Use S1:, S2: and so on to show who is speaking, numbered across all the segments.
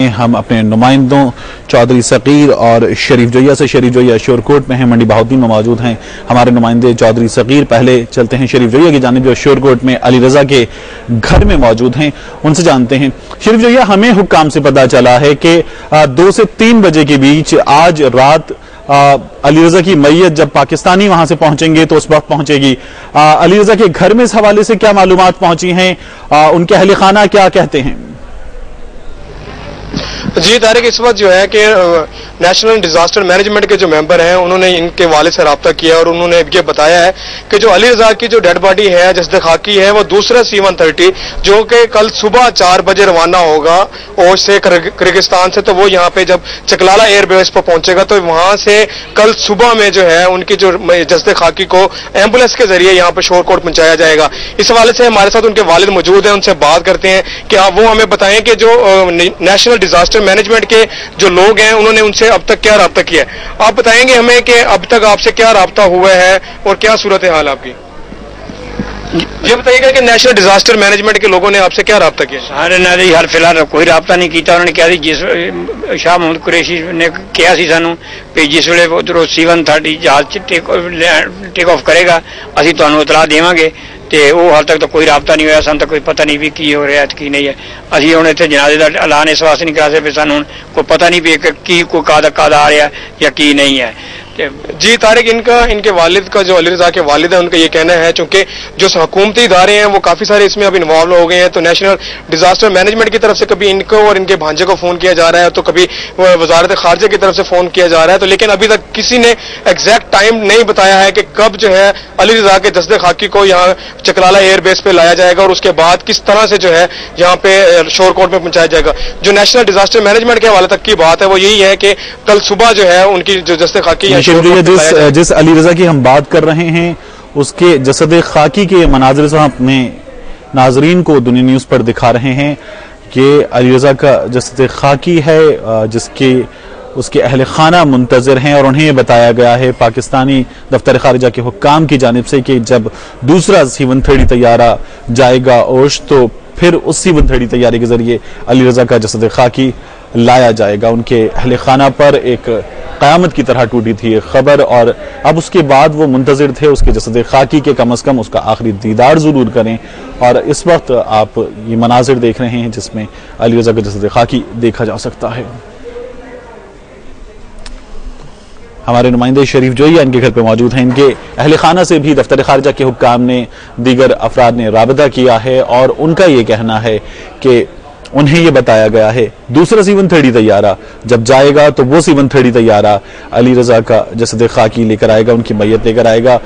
S1: हम अपने नुमाइंदों चौधरी सकीर और शरीफ जोया से। शरीफ जोया शोरकोट में हैं, मंडी बहाउद्दीन में मौजूद हैं हमारे नुमाइंदे चौधरी सकीर। पहले चलते हैं शरीफ जोया की जानिब जो शोरकोट में अली रजा के घर में मौजूद हैं, उनसे जानते हैं। शरीफ जोया, हमें हुक्काम से पता चला है कि 2 से 3 बजे के बीच आज रात अली रजा की मैयत जब पाकिस्तानी वहां से पहुंचेंगे तो उस वक्त पहुंचेगी। अली रजा के घर में इस हवाले से क्या मालूमात पहुंची हैं, उनके अहले खाना क्या कहते हैं?
S2: जी तारिक, इस वक्त जो है कि नेशनल डिजास्टर मैनेजमेंट के जो मेंबर हैं उन्होंने इनके वालिद से रब्ता किया और उन्होंने ये बताया है कि जो अली रजा की जो डेड बॉडी है जसद खाकी है वो दूसरा C-130 जो कि कल सुबह 4 बजे रवाना होगा ओश से किर्गिस्तान से, तो वो यहाँ पे जब चकलाला एयरबेस पर पहुंचेगा तो वहां से कल सुबह में जो है उनकी जो जसद खाकी को एम्बुलेंस के जरिए यहाँ पे शोरकोट पहुंचाया जाएगा। इस हवाले से हमारे साथ उनके वालिद मौजूद हैं, उनसे बात करते हैं कि वो हमें बताएं कि जो नेशनल डिजास्टर मैनेजमेंट के जो लोग हैं उन्होंने उनसे अब तक क्या रब्ता किया है। आप बताएंगे हमें कि अब तक आपसे क्या रब्ता हुआ है और क्या सूरत हाल आपकी? ये बताइएगा कि नेशनल डिजास्टर मैनेजमेंट के लोगों ने आपसे क्या रब्ता किया?
S3: सारे ना जी, हाल फिलहाल कोई रब्ता नहीं किया। उन्होंने कहा जिस शाह मोहम्मद कुरैशी ने कहा सी सानू कि जिस वे उधरों C-130 जहाज टेक ऑफ करेगा असीं तुहानूं इतला देवांगे, ਤੇ ਉਹ ਹਾਲ ਤੱਕ ਤਾਂ ਕੋਈ ਰਾਬਤਾ ਨਹੀਂ ਹੋਇਆ। ਸਾਨੂੰ ਤਾਂ ਕੋਈ ਪਤਾ ਨਹੀਂ ਵੀ ਕੀ ਹੋ ਰਿਹਾ ਕੀ नहीं है। ਅਸੀਂ ਹੁਣ ਇੱਥੇ ਜਨਾਜ਼ੇ ਦਾ ਐਲਾਨ ਇਸ ਵਾਸਤੇ ਨਹੀਂ ਕਰਾ ਸਕਦੇ, ਸਾਨੂੰ ਹੁਣ ਕੋਈ ਪਤਾ नहीं भी ਕੀ ਕੋਈ ਕਾਦਾ ਆ ਰਿਹਾ ਜਾਂ ਕੀ नहीं है।
S2: जी तारिक, इनके वालिद का जो अली रजा के वालिद है उनका ये कहना है चूंकि जो हुकूमती इदारे हैं वो काफी सारे इसमें अब इन्वॉल्व हो गए हैं, तो नेशनल डिजास्टर मैनेजमेंट की तरफ से कभी इनको और इनके भांजे को फोन किया जा रहा है तो कभी वजारत खारजा की तरफ से फोन किया जा रहा है, तो लेकिन अभी तक किसी ने एग्जैक्ट टाइम नहीं बताया है कि कब जो है अली रजा के जसद खाकी को यहाँ चकलाला एयरबेस पे लाया जाएगा और उसके बाद किस तरह से जो है यहाँ पे शोरकोट में पहुंचाया जाएगा। जो नेशनल डिजास्टर मैनेजमेंट के हवाले तक की बात है वो यही है कि कल सुबह जो है उनकी जो जसद खाकी
S1: जिस अली रजा की हम बात कर रहे हैं उसके जसद खाकी के मनाज़िर हम अपने नाजरीन को दुनिया न्यूज़ पर दिखा रहे हैं कि अली रजा का जसद खाकी है जिसके उसके अहले खाना मुंतज़िर हैं और उन्हें बताया गया है पाकिस्तानी दफ्तर खारिजा के हुक्काम की जानिब से कि जब दूसरा C-130 तैयारा जाएगा ओश तो फिर उस C-130 तैयारे के जरिए अली रजा का जसद खाकी लाया जाएगा। उनके अहले खाना पर एक क़यामत की तरह टूटी थी ये खबर और अब उसके बाद वो मुंतज़िर थे उसके जसद खाकी के कम अज़ कम उसका आखिरी दीदार ज़रूर करें। और इस वक्त आप ये मनाज़िर देख रहे हैं जिसमें अली रजा का जसद खाकी देखा जा सकता है। हमारे नुमाइंदे शरीफ जोया इनके घर पे मौजूद हैं। इनके अहले खाना से भी दफ्तर खारिजा के हुक्काम ने दीगर अफराद ने राबता किया है और उनका ये कहना है कि उन्हें ये बताया गया है दूसरा C-130 तैयारा जब जाएगा तो वो C-130 तैयारा अली रजा का जसद खाकी लेकर आएगा, उनकी मैयत लेकर आएगा।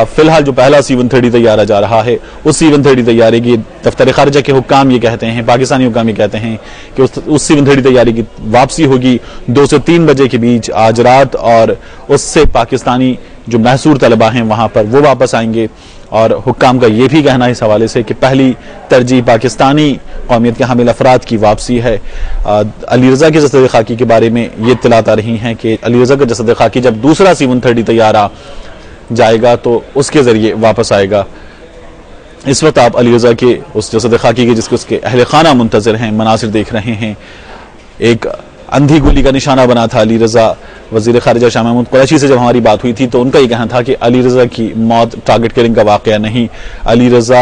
S1: फिलहाल जो पहला C-130 तैयारा जा रहा है उस C-130 तैयारे की दफ्तर खारिजा के हुक्काम ये कहते हैं, पाकिस्तानी हुक्काम ये कहते हैं कि उस C-130 तैयारे की वापसी होगी 2 से 3 बजे के बीच आज रात और उससे पाकिस्तानी जो महसूर तलबा हैं वहां पर वो वापस आएंगे। और हुक्काम का ये भी कहना है इस हवाले से कि पहली तरजीह पाकिस्तानी कौमियत के हामिल अफराद की वापसी है। अली रजा के जसद खाकी के बारे में ये इत्तलात आ रही हैं कि अली रजा का जसद खाकी जब दूसरा C-130 तैयारा जाएगा तो उसके जरिए वापस आएगा। इस वक्त आप अली रजा के उस जसद खाकी के जिसके उसके अहले खाना मुंतज़िर हैं मनासिर देख रहे हैं। एक अंधी गोली का निशाना बना था अली रजा। वजीर खारिजा शाह महमूद कुरैशी से जब हमारी बात हुई थी तो उनका ये कहना था कि अली रजा की मौत टारगेट किलिंग का वाकया नहीं, अली रजा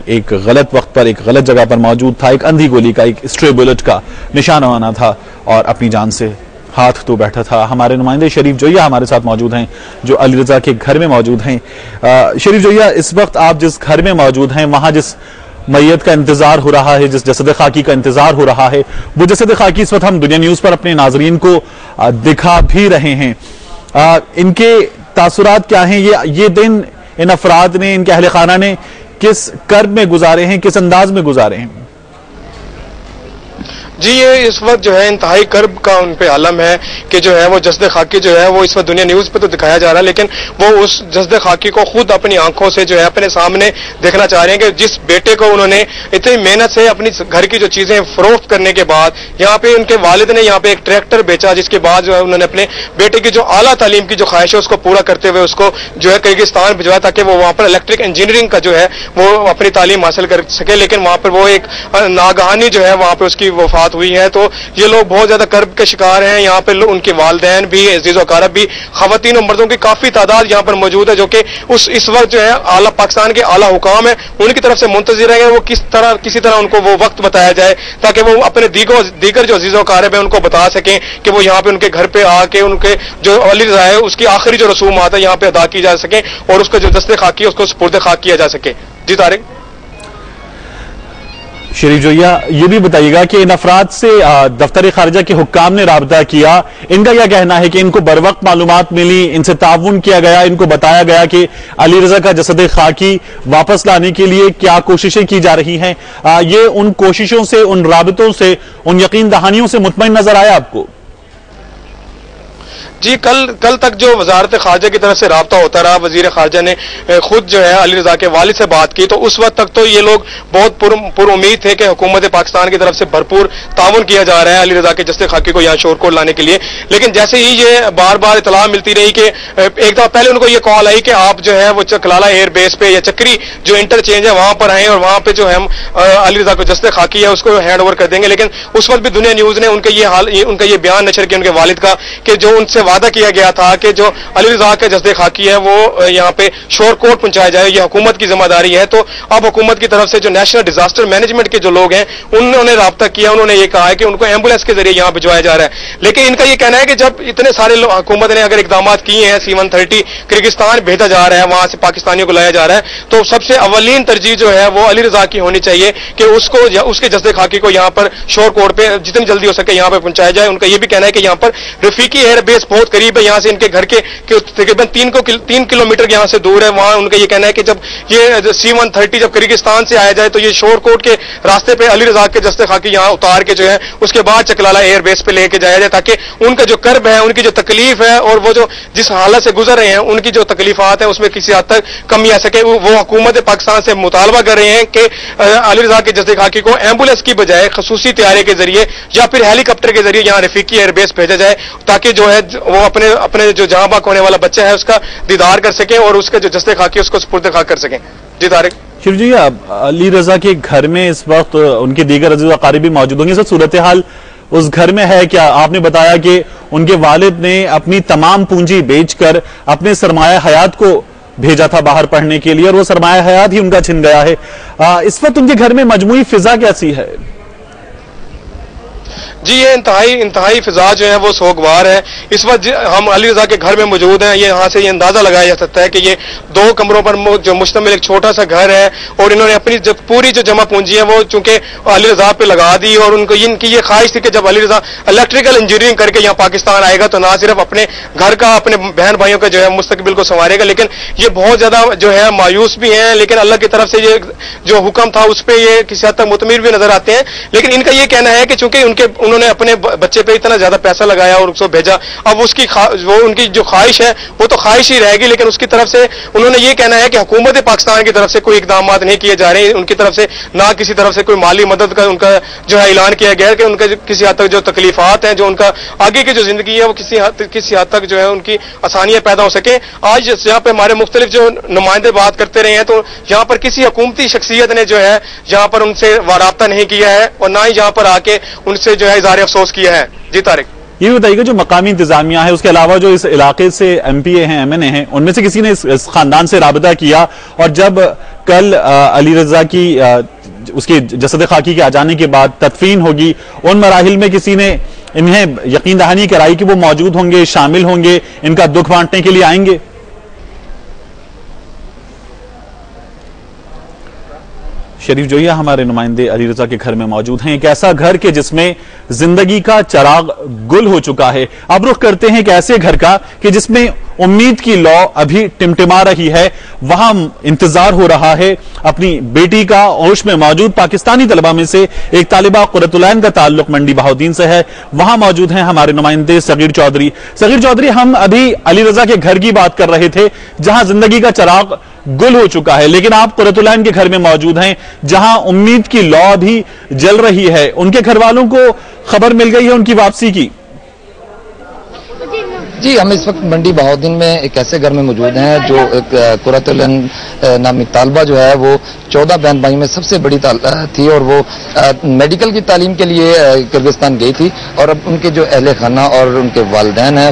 S1: एक गलत वक्त पर एक गलत जगह पर मौजूद था, एक अंधी गोली का एक स्ट्रे बुलेट का निशाना बना था और अपनी जान से हाथ धो बैठा था। हमारे नुमाइंदे शरीफ जोया हमारे साथ मौजूद हैं जो अली रजा के घर में मौजूद हैं। शरीफ जोया, इस वक्त आप जिस घर में मौजूद हैं वहां जिस मैयत का इंतजार हो रहा है, जिस जसद खाकी का इंतजार हो रहा है, वो जसद खाकी इस वक्त हम दुनिया न्यूज़ पर अपने नाजरीन को दिखा भी रहे हैं। इनके तासुरात क्या हैं? ये दिन इन अफराद ने, इनके अहले खाना ने किस कर्ब में गुजारे हैं, किस अंदाज में गुजारे हैं?
S2: जी, ये इस वक्त जो है इंतहाई कर्ब का उन पे आलम है कि जो है वो जसद खाकी जो है वो इस वक्त दुनिया न्यूज़ पे तो दिखाया जा रहा है लेकिन वो उस जसद खाकी को खुद अपनी आंखों से जो है अपने सामने देखना चाह रहे हैं कि जिस बेटे को उन्होंने इतनी मेहनत से अपनी घर की जो चीजें फरोख्त करने के बाद यहाँ पे उनके वालिद ने यहाँ पे एक ट्रैक्टर बेचा, जिसके बाद जो है उन्होंने अपने बेटे की जो आला तालीम की जो ख्वाहिश है उसको पूरा करते हुए उसको जो है किर्गिस्तान भिजवाया ताकि वो वहां पर इलेक्ट्रिक इंजीनियरिंग का जो है वो अपनी तालीम हासिल कर सके। लेकिन वहां पर वो एक नागहानी जो है वहां पर उसकी वफात बात हुई है तो ये लोग बहुत ज्यादा कर्ब के शिकार हैं। यहाँ पे उनके वालिदैन भी, अजीज व अकारब भी, खवातीन और मर्दों की काफी तादाद यहाँ पर मौजूद है, जो कि इस वक्त जो है आला पाकिस्तान के आला हुकाम है उनकी तरफ से मुंतजिर है वो किसी तरह उनको वो वक्त बताया जाए ताकि वो अपने दीगर जो अजीज व अकारब है उनको बता सकें कि वो यहाँ पे उनके घर पे आके उनके जो अली रजा है उसकी आखिरी जो रसूमात है यहाँ पे अदा की जा सके और उसका जो दस्ते खाकी है उसको सुपुर्द खाक किया जा सके। जी तारिक।
S1: शरीफ जोइया, ये भी बताइएगा कि इन अफराद से दफ्तर खारिजा के हुक्काम ने राबता किया, इनका यह कहना है कि इनको बर वक्त मालूमात मिली, इनसे ताउन किया गया, इनको बताया गया कि अली रजा का जसद खाकी वापस लाने के लिए क्या कोशिशें की जा रही हैं। ये उन कोशिशों से, उन राबतों से, उन यकीन दहानियों से मुतमईन नजर आया आपको?
S2: जी, कल तक जो वजारत खारजा की तरफ से राब्ता होता रहा, वजीर खारजा ने खुद जो है अली रजा के वालिद से बात की, तो उस वक्त तक तो ये लोग बहुत पुर उम्मीद थे कि हुकूमत पाकिस्तान की तरफ से भरपूर ताउन किया जा रहा है अली रजा के जस्ते खाकी को यहाँ शोरकोट लाने के लिए। लेकिन जैसे ही ये बार बार इतला मिलती रही कि एक दफा पहले उनको ये कॉल आई कि आप जो है वो कलाला एयर बेस पे या चक्री जो इंटरचेंज है वहां पर आए और वहां पे जो है हम अली रजा को जस्ते खाकी है उसको हैंड ओवर कर देंगे। लेकिन उस वक्त भी दुनिया न्यूज ने उनका ये बयान नशर किया उनके वालिद का कि जो उनसे वादा किया गया था कि जो अली रजा के जस्ते खाकी है वो यहाँ पे शोरकोट पहुंचाया जाए, ये हुकूमत की जिम्मेदारी है। तो अब हुकूमत की तरफ से जो नेशनल डिजास्टर मैनेजमेंट के जो लोग हैं उन्होंने राब्ता किया, उन्होंने ये कहा है कि उनको एम्बुलेंस के जरिए यहाँ भिजवाया जा रहा है। लेकिन इनका ये कहना है कि जब इतने सारे हुकूमत ने अगर इकदाम किए हैं, C-130 किर्गिस्तान भेजा जा रहा है, वहां से पाकिस्तानियों को लाया जा रहा है, तो सबसे अवलीन तरजीह जो है वो अली रजा की होनी चाहिए कि उसको उसके जस्ते खाकी को यहाँ पर शोरकोट पे जितनी जल्दी हो सके यहाँ पे पहुंचाया जाए। उनका ये भी कहना है कि यहाँ पर रफीकी एयर बेस बहुत करीब है, यहाँ से इनके घर के तकरीबन 3 किलोमीटर यहाँ से दूर है। वहां उनका ये कहना है कि जब ये C-130 जब किर्गिस्तान से आया जाए तो ये शोरकोट के रास्ते पे अली रजा के जस्ते खाकी यहाँ उतार के जो है उसके बाद चकलाला एयर बेस पे लेके जाया जाए, ताकि उनका जो कर्ब है, उनकी जो तकलीफ है और वो जो जिस हालत से गुजर रहे हैं उनकी जो तकलीफात है उसमें किसी हद तक कमी आ सके। वो हुकूमत पाकिस्तान से मुतालबा कर रहे हैं कि अली रजा के जस्ते खाकी को एम्बुलेंस की बजाय खसूसी तैयारी के जरिए या फिर हेलीकॉप्टर के जरिए यहाँ रफीकी एयर बेस भेजा जाए, ताकि जो है वो अपने जो जहां बाक होने वाला बच्चा है उसका दीदार कर सके और उसके जो जस्ते खाकी उसको सुपुर्द खाक कर सके। जी तारिक।
S1: शिव जी, अली रजा के घर में इस वक्त उनके दीगर अजीज अकारीब भी मौजूद होंगे, सर सूरत हाल उस घर में है क्या? आपने बताया कि उनके वालिद ने अपनी तमाम पूंजी बेचकर अपने सरमाया हयात को भेजा था बाहर पढ़ने के लिए और वो सरमाया हयात ही उनका छिन गया है। इस वक्त उनके घर में मजमूई फिजा कैसी है?
S2: जी, ये इंतहाई फिजा जो है वो सोगवार है। इस वक्त हम अली रजा के घर में मौजूद हैं। ये यहाँ से ये अंदाजा लगाया जा सकता है कि ये 2 कमरों पर जो मुश्तमिल एक छोटा सा घर है और इन्होंने अपनी पूरी जो जमा पूंजी है वो चूंकि अली रजा पे लगा दी और उनको इनकी ये ख्वाहिश थी कि जब अली रजा इलेक्ट्रिकल इंजीनियरिंग करके यहाँ पाकिस्तान आएगा तो ना सिर्फ अपने घर का, अपने बहन भाइयों का जो है मुस्तकबिल को संवारेगा, लेकिन ये बहुत ज्यादा जो है मायूस भी हैं। लेकिन अल्लाह की तरफ से ये जो हुक्म था उस पर ये किसी हद तक मुतमिर भी नजर आते हैं। लेकिन इनका ये कहना है कि चूंकि उन्होंने अपने बच्चे पे इतना ज्यादा पैसा लगाया और उसको भेजा, अब उसकी वो उनकी जो ख्वाहिश है वो तो ख्वाहिश ही रहेगी, लेकिन उसकी तरफ से उन्होंने ये कहना है कि हुकूमत पाकिस्तान की तरफ से कोई इकदाम नहीं किए जा रहे, उनकी तरफ से ना किसी तरफ से कोई माली मदद का उनका जो है ऐलान किया गया है कि उनका किसी हद तक जो तकलीफात हैं, जो उनका आगे की जो जिंदगी है वो किसी हद तक जो है उनकी आसानियां पैदा हो सके। आज यहाँ पे हमारे मुख्तलिफ जो नुमाइंदे बात करते रहे हैं तो यहाँ पर किसी हुकूमती शख्सियत ने जो है यहाँ पर उनसे राब्ता नहीं किया है और ना ही यहाँ पर आके उनसे जो है इज़हार अफसोस किया है। जी तारिक।
S1: ये बताइएगा, जो मकामी इंतजामिया है उसके अलावा जो इस इलाके से MPA हैं, MNA हैं, उनमें से किसी ने इस खानदान से राबता किया? और जब कल अली रजा की उसके जसद खाकी के आ जाने के बाद तदफीन होगी, उन मराहिल में किसी ने इन्हें यकीन दहानी कराई कि वो मौजूद होंगे, शामिल होंगे, इनका दुख बांटने के लिए आएंगे? शरीफ जोइया हमारे नुमाइंदे अली रजा के घर में मौजूद हैं, एक ऐसा घर के जिसमें जिंदगी का चिराग गुल हो चुका है। अब रुख करते हैं एक ऐसे घर का कि जिसमें उम्मीद की लौ अभी टिमटिमा रही है। वहां इंतजार हो रहा है अपनी बेटी का। ओश में मौजूद पाकिस्तानी तलबा में से एक तालिबा कुर्रतुलैन का ताल्लुक मंडी बहाउद्दीन से है। वहां मौजूद हैं हमारे नुमाइंदे सगीर चौधरी। सगीर चौधरी, हम अभी अली रजा के घर की बात कर रहे थे जहां जिंदगी का चिराग गुल हो चुका है, लेकिन आप कुर्रतुलैन के घर में मौजूद हैं जहां उम्मीद की लौ भी जल रही है। उनके घर वालों को खबर मिल गई है उनकी वापसी की?
S4: جی ہم اس وقت منڈی بہاؤالدین میں ایک ایسے گھر میں موجود ہیں جو ایک قرۃ العین نامی طالبہ جو ہے وہ 14 بہن بھائیوں میں سب سے بڑی تھی اور وہ میڈیکل کی تعلیم کے لیے کرغزستان گئی تھی اور اب ان کے جو اہل خانہ اور ان کے والدین ہیں